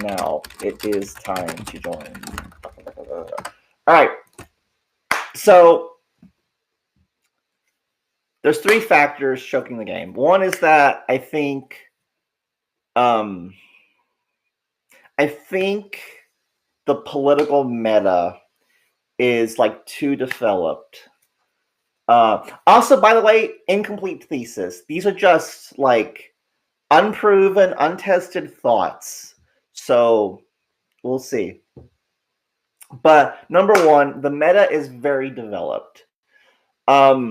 now. It is time to join. All right. So there's three factors choking the game. One is that I think the political meta is like too developed. Also, by the way, incomplete thesis. These are just like unproven, untested thoughts. So we'll see. But number one, the meta is very developed. As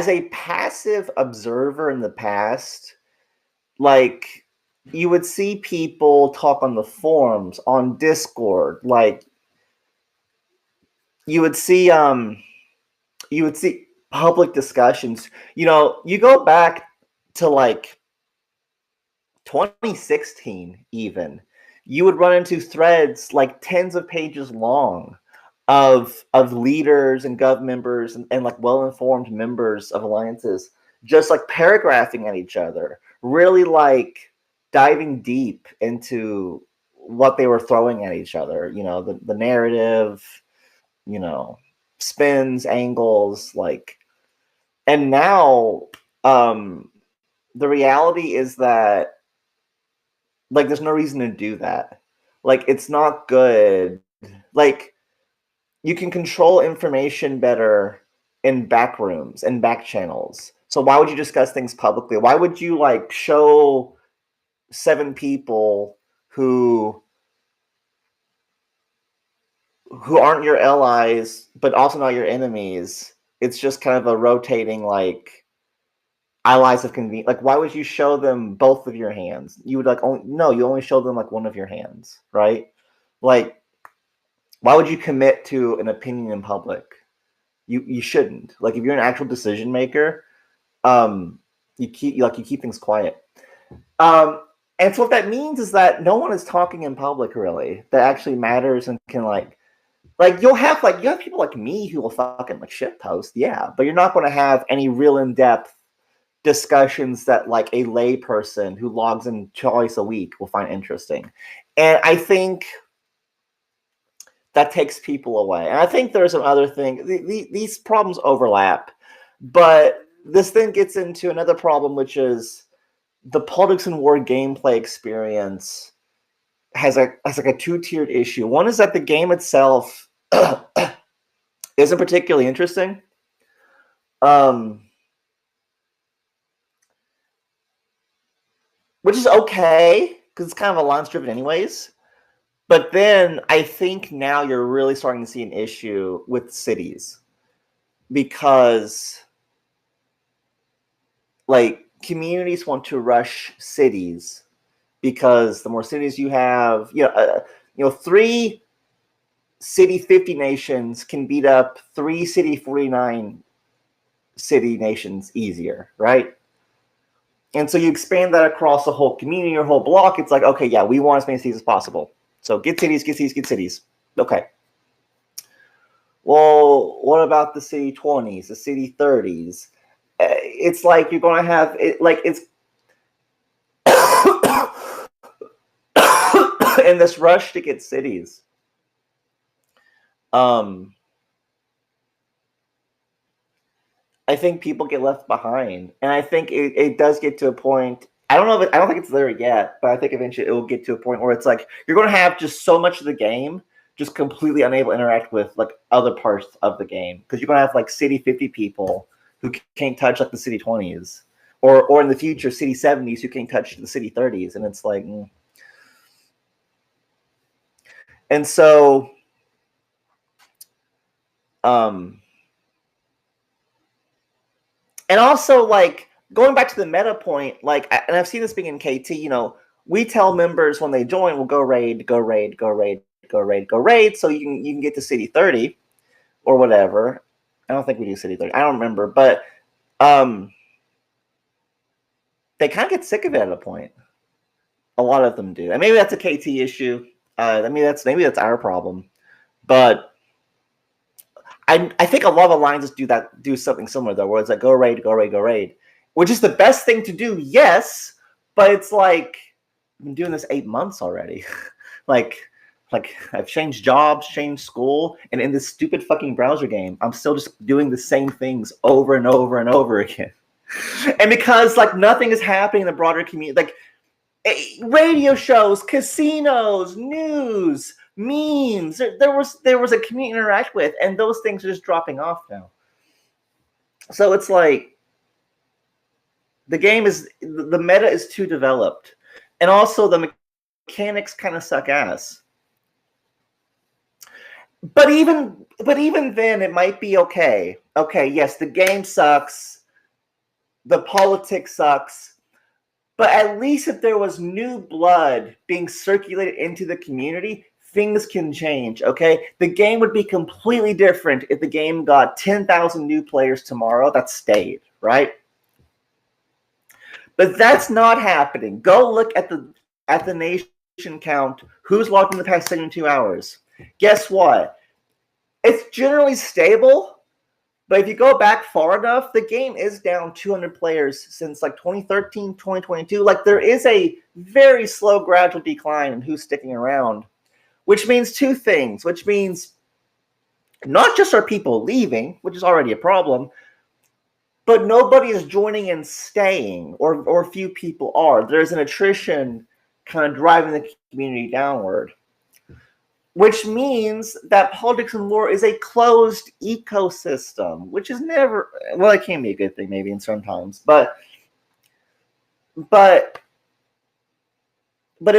a passive observer in the past, like you would see people talk on the forums, on Discord, like you would see public discussions. You know, you go back to like 2016 even, you would run into threads like tens of pages long of leaders and gov members and like well-informed members of alliances just like paragraphing at each other, really like diving deep into what they were throwing at each other, you know, the narrative, you know, spins, angles, like. And now the reality is that like there's no reason to do that. Like it's not good. Like you can control information better in back rooms and back channels. So why would you discuss things publicly? Why would you like show 7 people who aren't your allies but also not your enemies? It's just kind of a rotating like allies of convenience. Like why would you show them both of your hands? You would like you only show them like one of your hands, right? Like why would you commit to an opinion in public? You shouldn't. Like if you're an actual decision maker, you keep things quiet. And so what that means is that no one is talking in public really that actually matters and can like you'll have people like me who will fucking like shit post, yeah, but you're not going to have any real in-depth discussions that like a lay person who logs in twice a week will find interesting. And I think that takes people away. And I think there's some other thing. These problems overlap, but this thing gets into another problem, which is the Politics and War gameplay experience has like a two-tiered issue. One is that the game itself isn't particularly interesting. Which is okay, because it's kind of alliance-driven anyways. But then I think now you're really starting to see an issue with cities. Because like communities want to rush cities because the more cities you have, 3 city 50 nations can beat up 3 city 49 city nations easier, right? And so you expand that across the whole community or whole block. It's like, okay, yeah, we want as many cities as possible. So get cities, get cities, get cities. Okay. Well, what about the city 20s, the city 30s? It's like you're going to have it like it's in this rush to get cities. I think people get left behind, and I think it does get to a point. I don't think it's there yet, but I think eventually it will get to a point where it's like you're going to have just so much of the game just completely unable to interact with like other parts of the game because you're going to have like city 50 people who can't touch like the city 20s, or in the future city 70s who can't touch the city 30s, and it's like, and so, and also like going back to the meta point, like, and I've seen this being in KT. You know, we tell members when they join, we'll go raid, go raid, go raid, go raid, go raid, so you can get to city 30 or whatever. I don't think we do city 30. I don't remember, but they kind of get sick of it at a point. A lot of them do, and maybe that's a KT issue. Maybe that's our problem, but I think a lot of alliances do something similar though, where it's like go raid, go raid, go raid, which is the best thing to do, yes, but it's like I've been doing this 8 months already. like I've changed jobs, changed school, and in this stupid fucking browser game, I'm still just doing the same things over and over and over again. And because like nothing is happening in the broader community, like radio shows, casinos, news, memes, there was a community to interact with, and those things are just dropping off now. So it's like the meta is too developed, and also the mechanics kind of suck ass. But even then, it might be okay. Okay, yes, the game sucks, the politics sucks, but at least if there was new blood being circulated into the community, things can change, okay? The game would be completely different if the game got 10,000 new players tomorrow that stayed, right? But that's not happening. Go look at the nation count, who's logged in the past 72 hours. Guess what? It's generally stable, but if you go back far enough, the game is down 200 players since like 2013, 2022. Like there is a very slow, gradual decline in who's sticking around, which means two things. Which means not just are people leaving, which is already a problem, but nobody is joining and staying, or few people are. There's an attrition kind of driving the community downward, which means that politics and lore is a closed ecosystem, which is never, well, it can be a good thing maybe in some times, but it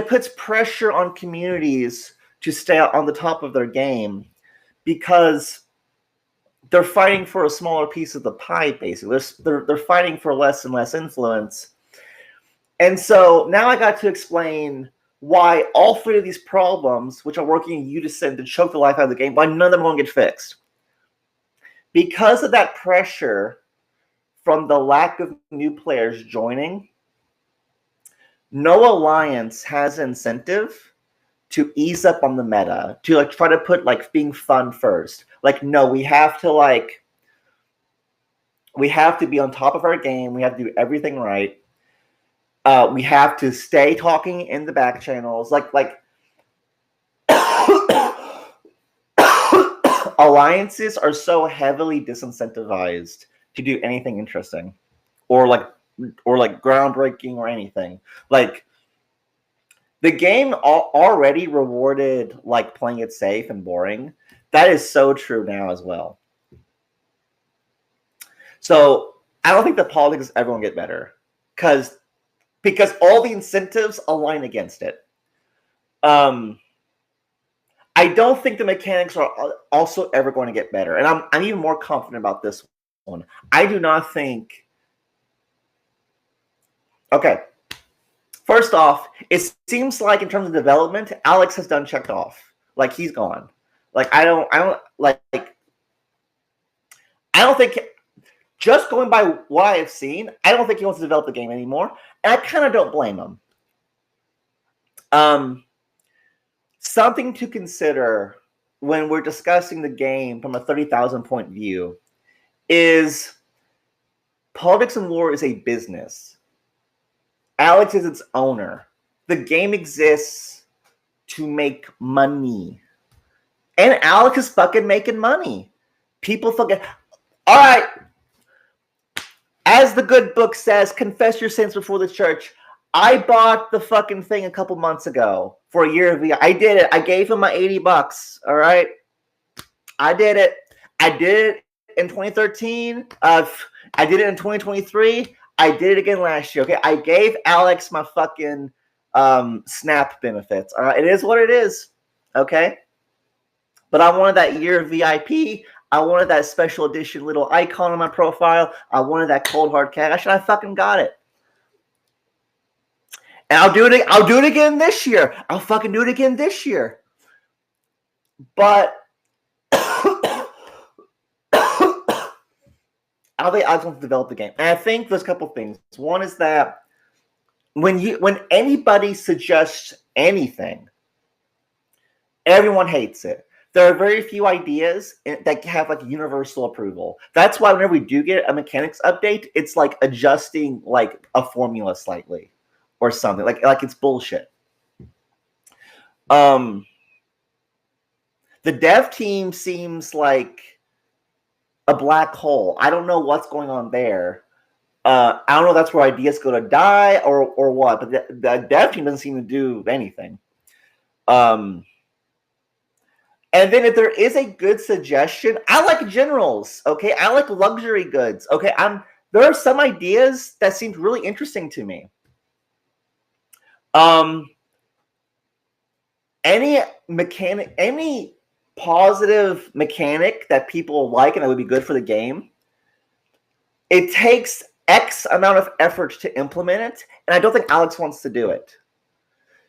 puts pressure on communities to stay on the top of their game because they're fighting for a smaller piece of the pie, basically. They're fighting for less and less influence. And so now I got to explain why all three of these problems, which are working in unison to choke the life out of the game, why none of them won't get fixed. Because of that pressure from the lack of new players joining, no alliance has incentive to ease up on the meta, to like try to put like being fun first. Like, no, we have to be on top of our game. We have to do everything right. We have to stay talking in the back channels. Like alliances are so heavily disincentivized to do anything interesting or groundbreaking or anything. Like the game already rewarded like playing it safe and boring. That is so true now as well. So I don't think the politics ever going to get better because all the incentives align against it. I don't think the mechanics are also ever going to get better, and I'm even more confident about this one. I do not think. Okay, first off, it seems like in terms of development, Alex has done checked off. Like he's gone. Like I don't think. Just going by what I have seen, I don't think he wants to develop the game anymore, and I kind of don't blame him. Something to consider when we're discussing the game from a 30,000 point view is politics and lore is a business. Alex is its owner. The game exists to make money, and Alex is fucking making money. People fucking all right. As the good book says, confess your sins before the church. I bought the fucking thing a couple months ago for a year of VR. I did it. I gave him my $80. All right. I did it. I did it in 2013. I did it in 2023. I did it again last year. Okay. I gave Alex my fucking Snap benefits. All right. It is what it is. Okay. But I wanted that year of VIP. I wanted that special edition little icon on my profile. I wanted that cold hard cash, and I fucking got it. And I'll do it again this year. I'll fucking do it again this year. But I don't think I just want to develop the game. And I think there's a couple things. One is that when anybody suggests anything, everyone hates it. There are very few ideas that have like universal approval. That's why whenever we do get a mechanics update, it's like adjusting like a formula slightly. or something. Like it's bullshit. The dev team seems like a black hole. I don't know what's going on there. I don't know if that's where ideas go to die or what, but the dev team doesn't seem to do anything. And then if there is a good suggestion, I like generals, okay? I like luxury goods, okay? There are some ideas that seemed really interesting to me. Any positive mechanic that people like and that would be good for the game, it takes X amount of effort to implement it, and I don't think Alex wants to do it.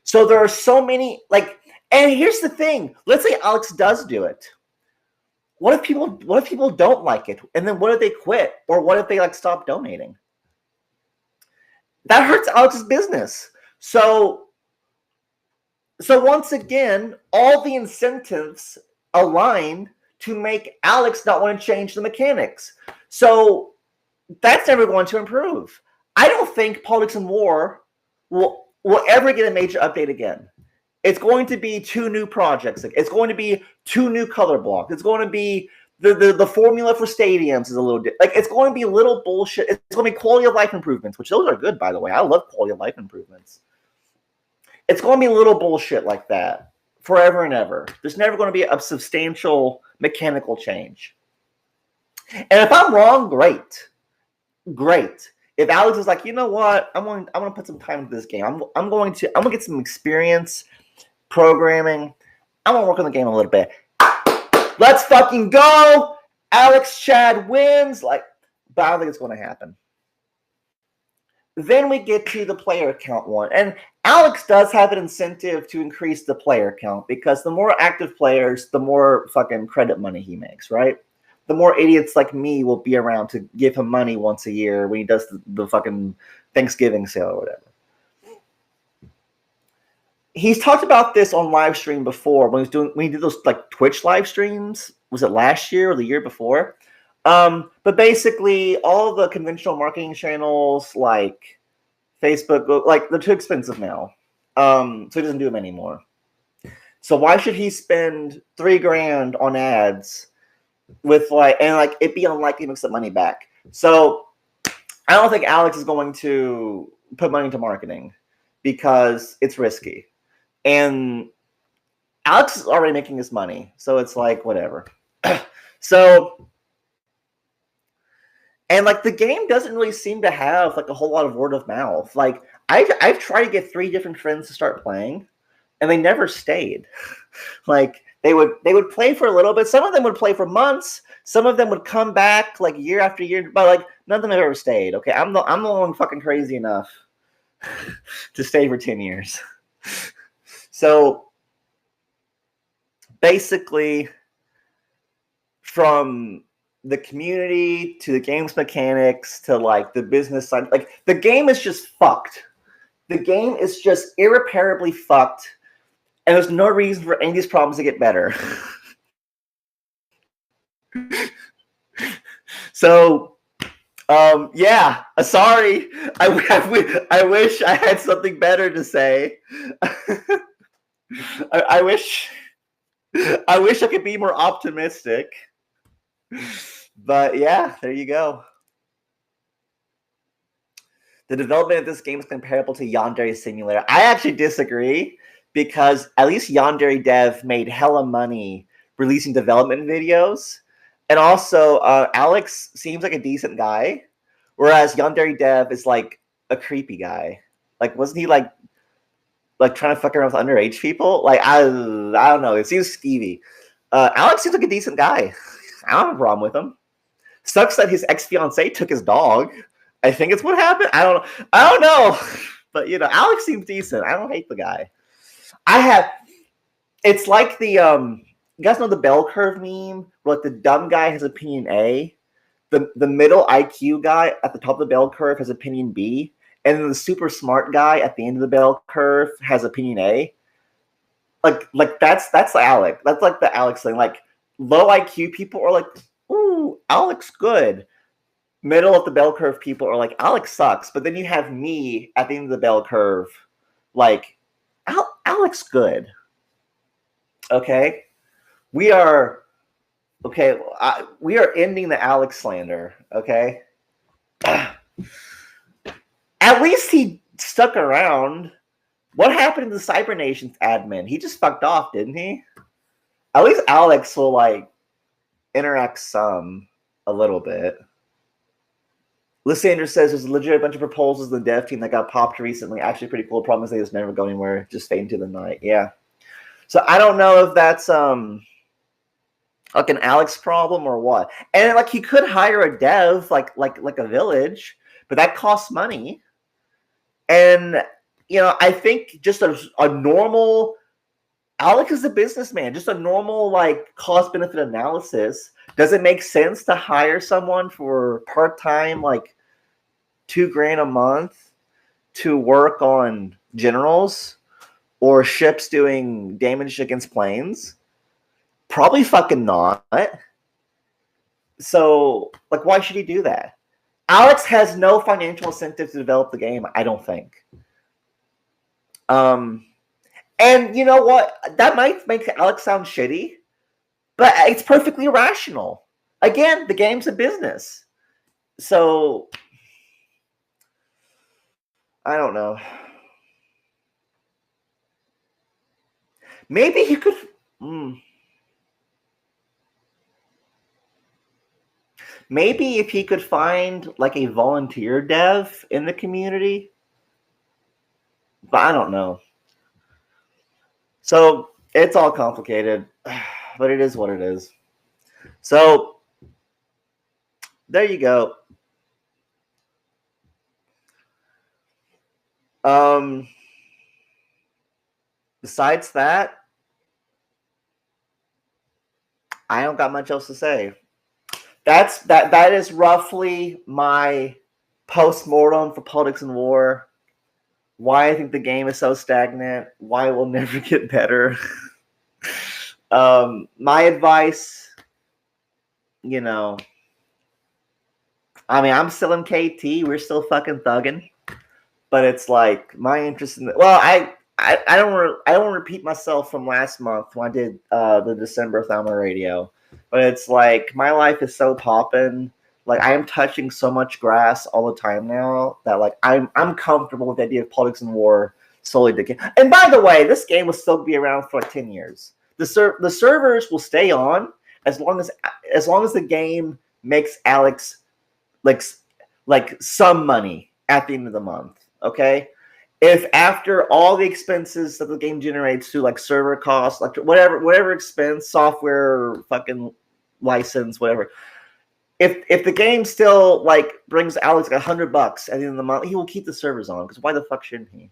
So there are so many, like, and here's the thing. Let's say Alex does do it. What if people don't like it? And then what if they quit? Or what if they like stop donating? That hurts Alex's business. So once again, all the incentives align to make Alex not want to change the mechanics. So that's never going to improve. I don't think Politics and War will ever get a major update again. It's going to be 2 new projects. It's going to be 2 new color blocks. It's going to be the formula for stadiums is a little like it's going to be little bullshit. It's going to be quality of life improvements, which those are good, by the way. I love quality of life improvements. It's going to be little bullshit like that forever and ever. There's never going to be a substantial mechanical change. And if I'm wrong, great. If Alex is like, you know what, I'm going to put some time into this game. I'm going to get some experience programming. I'm going to work on the game a little bit. Let's fucking go. Alex Chad wins. But I don't think it's going to happen. Then we get to the player count one. And Alex does have an incentive to increase the player count because the more active players, the more fucking credit money he makes, right? The more idiots like me will be around to give him money once a year when he does the fucking Thanksgiving sale or whatever. He's talked about this on live stream before when he did those like Twitch live streams. Was it last year or the year before? But basically, all the conventional marketing channels like Facebook, like they're too expensive now. So he doesn't do them anymore. So why should he spend $3,000 on ads with it be unlikely to make some money back? So I don't think Alex is going to put money into marketing because it's risky. And Alex is already making his money, so it's like whatever. So, and like the game doesn't really seem to have like a whole lot of word of mouth. Like I've tried to get 3 different friends to start playing, and they never stayed. Like they would play for a little bit. Some of them would play for months. Some of them would come back like year after year, but like none of them have ever stayed. Okay, I'm the one fucking crazy enough to stay for 10 years. So basically, from the community to the game's mechanics to like the business side, like the game is just fucked. The game is just irreparably fucked, and there's no reason for any of these problems to get better. So, yeah, sorry. I wish I had something better to say. I wish I could be more optimistic. But yeah, there you go. The development of this game is comparable to Yandere Simulator. I actually disagree because at least Yandere Dev made hella money releasing development videos. And also, Alex seems like a decent guy, whereas Yandere Dev is like a creepy guy. Like, wasn't he like trying to fuck around with underage people? Like, I don't know. It seems skeevy. Alex seems like a decent guy. I don't have a problem with him. Sucks that his ex-fiancée took his dog. I think it's what happened. I don't know. But, you know, Alex seems decent. I don't hate the guy. It's like the, you guys know the bell curve meme? Where, like, the dumb guy has opinion A. The middle IQ guy at the top of the bell curve has opinion B. And then the super smart guy at the end of the bell curve has opinion A. Like that's Alex. That's like the Alex thing. Like low IQ people are like, ooh, Alex good. middle of the bell curve people are like, Alex sucks, but then you have me at the end of the bell curve, like, Alex good. Okay, we are okay. We are ending the Alex slander. Okay, at least he stuck around. What happened to the Cyber Nation's admin? He just fucked off, didn't he? At least Alex will like interact some a little bit. Lysander says there's legit a bunch of proposals in the dev team that got popped recently. Actually, pretty cool. Problem is they just never go anywhere. Just fade into the night. Yeah. So I don't know if that's like an Alex problem or what. And like he could hire a dev like a village, but that costs money. And you know, I think just a normal Alex is a businessman, just a normal like cost benefit analysis. Does it make sense to hire someone for part-time like $2,000 a month to work on generals or ships doing damage against planes? Probably fucking not. So, like, why should he do that? Alex has no financial incentive to develop the game, I don't think. And you know what? That might make Alex sound shitty, but it's perfectly rational. Again, the game's a business. So, I don't know. Maybe he could... Maybe if he could find like a volunteer dev in the community, but I don't know. So it's all complicated, but it is what it is. So there you go. Besides that, I don't got much else to say. That is roughly my post-mortem for Politics and War. Why I think the game is so stagnant. Why it will never get better. My advice, you know, I mean, I'm still in KT. We're still fucking thugging, but it's like my interest in I don't want to repeat myself from last month when I did the December Thelma Radio. But it's like my life is so poppin'. Like I am touching so much grass all the time now that like I'm comfortable with the idea of Politics and War solely decay. And by the way, this game will still be around for like 10 years. The servers will stay on as long as the game makes Alex like some money at the end of the month. Okay. If after all the expenses that the game generates through like server costs, like whatever expense, software, fucking license, whatever, if the game still like brings Alex like $100 at the end of the month, he will keep the servers on because why the fuck shouldn't he?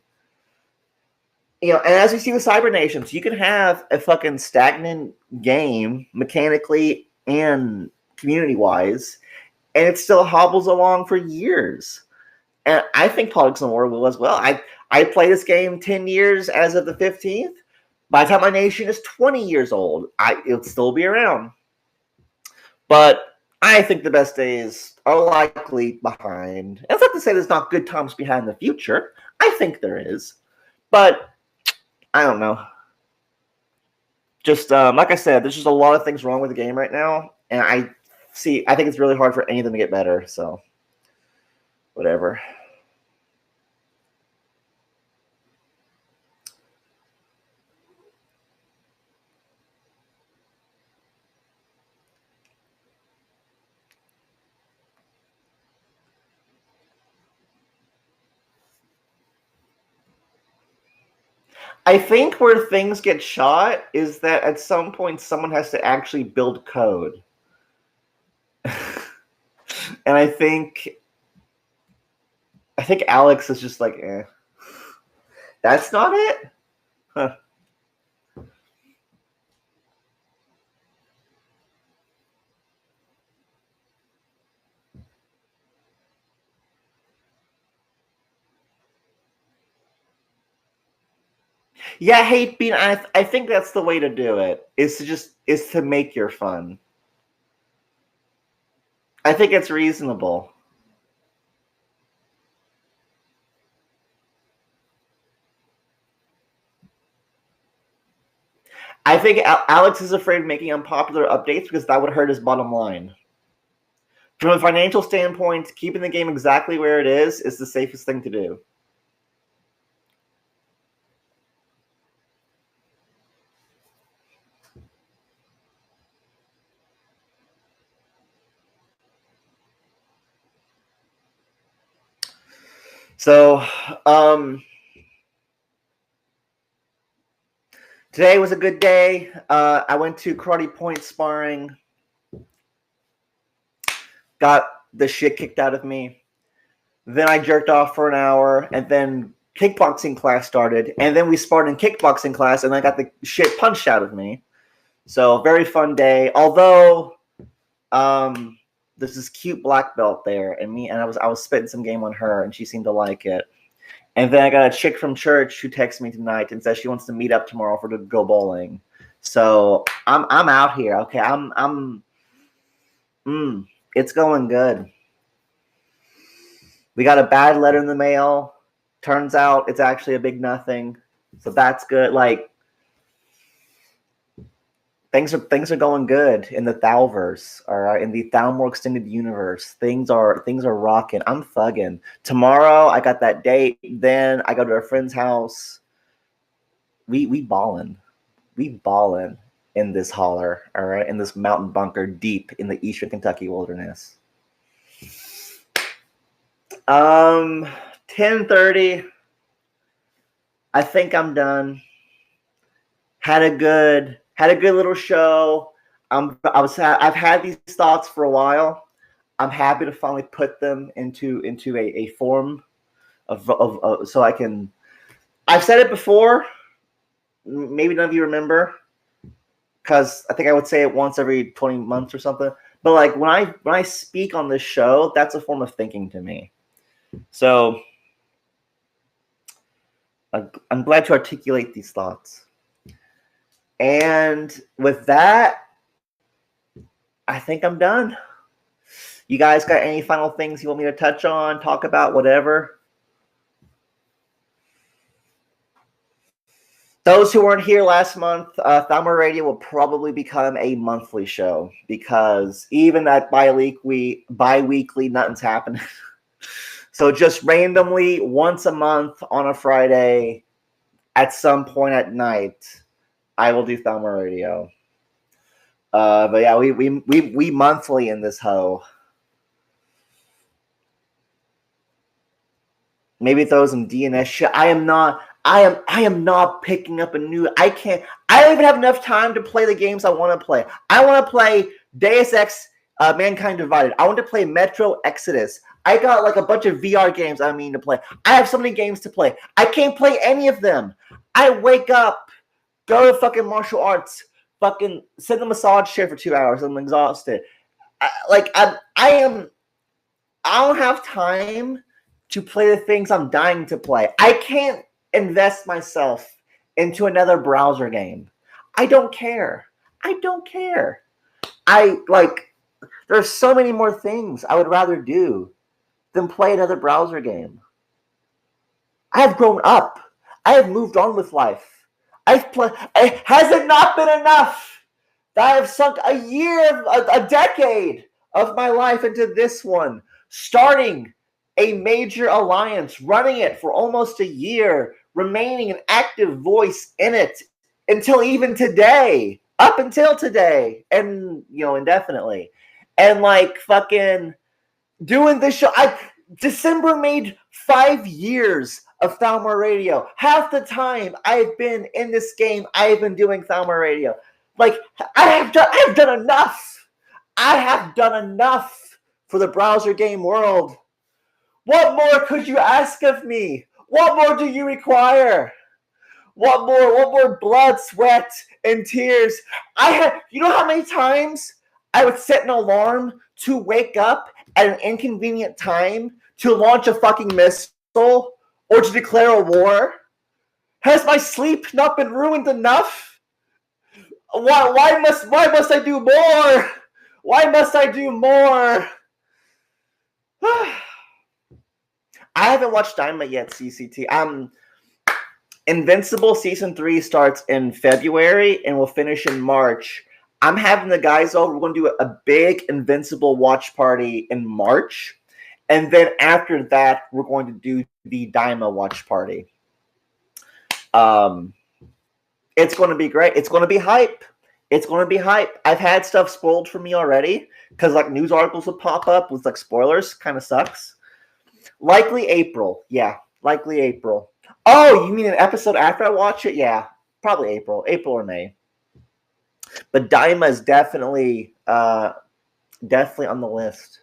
You know, and as we see with Cyber Nations, you can have a fucking stagnant game mechanically and community wise, and it still hobbles along for years. And I think Politics and War will as well. I play this game 10 years as of the 15th. By the time my nation is 20 years old, it'll still be around. But I think the best days are likely behind. And it's not to say there's not good times behind the future. I think there is. But I don't know. Just like I said, there's just a lot of things wrong with the game right now. And I think it's really hard for any of them to get better. So, whatever. I think where things get shot is that at some point someone has to actually build code. And I think Alex is just like, that's not it? Huh. Yeah, hate being. I think that's the way to do it. Is to make your fun. I think it's reasonable. I think Alex is afraid of making unpopular updates because that would hurt his bottom line. From a financial standpoint, keeping the game exactly where it is the safest thing to do. So, today was a good day. I went to karate point sparring. Got the shit kicked out of me. Then I jerked off for an hour, and then kickboxing class started, and then we sparred in kickboxing class, and I got the shit punched out of me. So very fun day. Although, there's this cute black belt there, and I was spitting some game on her, and she seemed to like it. And then I got a chick from church who texts me tonight and says she wants to meet up tomorrow to go bowling. So I'm out here. Okay, it's going good. We got a bad letter in the mail. Turns out it's actually a big nothing. So that's good. Like, things are going good in the Thalverse, all right, in the Thalmor extended universe. Things are rocking. I'm thugging. Tomorrow I got that date. Then I go to a friend's house. We ballin'. We ballin' in this holler, all right, in this mountain bunker deep in the eastern Kentucky wilderness. 10:30. I think I'm done. Had a good little show. I've had these thoughts for a while. I'm happy to finally put them into a form of so I can. I've said it before. Maybe none of you remember, because I think I would say it once every 20 months or something. But like when I speak on this show, that's a form of thinking to me. So I'm glad to articulate these thoughts. And with that, I think I'm done. You guys got any final things you want me to touch on, talk about, whatever? Those who weren't here last month, Thalmor Radio will probably become a monthly show, because even at bi-weekly, nothing's happening. So just randomly, once a month on a Friday, at some point at night, I will do Thalmor Radio. But yeah, we monthly in this hoe. Maybe throw some DNS shit. I am not picking up a new. I don't even have enough time to play the games I want to play. I want to play Deus Ex, Mankind Divided. I want to play Metro Exodus. I got like a bunch of VR games I mean to play. I have so many games to play. I can't play any of them. I wake up, go to fucking martial arts, fucking sit in the massage chair for 2 hours. I'm exhausted. I don't have time to play the things I'm dying to play. I can't invest myself into another browser game. I don't care. There's so many more things I would rather do than play another browser game. I have grown up. I have moved on with life. Has it not been enough that I have sunk a decade of my life into this one, starting a major alliance, running it for almost a year, remaining an active voice in it until even today, up until today, and indefinitely, and like fucking doing this show. December made 5 years of Thalmor Radio. Half the time I've been in this game, I've been doing Thalmor Radio. Like I have done enough. I have done enough for the browser game world. What more could you ask of me? What more do you require? What more blood, sweat, and tears? You know how many times I would set an alarm to wake up at an inconvenient time to launch a fucking missile or to declare a war? Has my sleep not been ruined enough? Why must I do more? Why must I do more? I haven't watched Dynamite yet, CCT. Invincible season 3 starts in February and will finish in March. I'm having the guys over. We're going to do a big Invincible watch party in March. And then after that, we're going to do the Daima watch party. It's going to be great. It's going to be hype. It's going to be hype. I've had stuff spoiled for me already because like news articles will pop up with like spoilers. Kind of sucks. Likely April. Yeah, likely April. Oh, you mean an episode after I watch it? Yeah, probably April or May. But Daima is definitely on the list.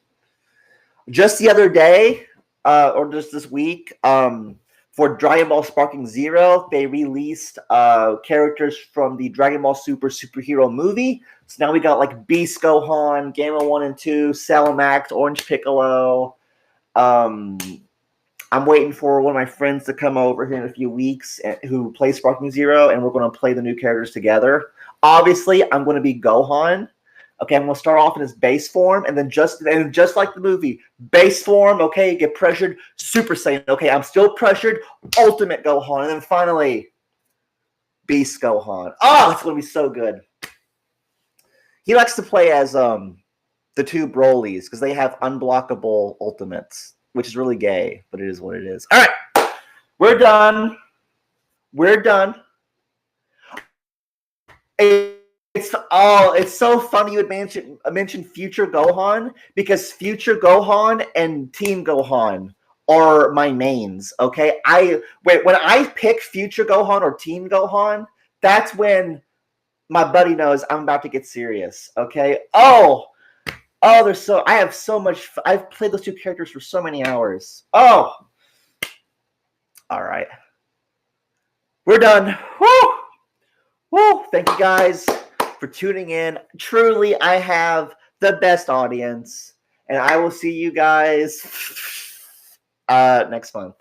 Just the other day, or just this week, for Dragon Ball Sparking Zero, they released characters from the Dragon Ball superhero movie. So now we got like Beast Gohan, Gamma 1 and 2, Salamax, Orange Piccolo. I'm waiting for one of my friends to come over here in a few weeks who plays Sparking Zero, and we're going to play the new characters together. Obviously, I'm going to be Gohan. Okay, I'm going to start off in his base form, and then just like the movie, base form, okay, get pressured, Super Saiyan, okay, I'm still pressured, Ultimate Gohan, and then finally, Beast Gohan. Oh, it's going to be so good. He likes to play as the two Brolys, because they have unblockable ultimates, which is really gay, but it is what it is. All right, we're done. It's so funny you would mention Future Gohan because Future Gohan and Team Gohan are my mains. Okay, when I pick Future Gohan or Team Gohan, that's when my buddy knows I'm about to get serious. Okay. I have so much. I've played those two characters for so many hours. Oh, all right, we're done. Woo! Thank you guys for tuning in. Truly, I have the best audience, and I will see you guys next month.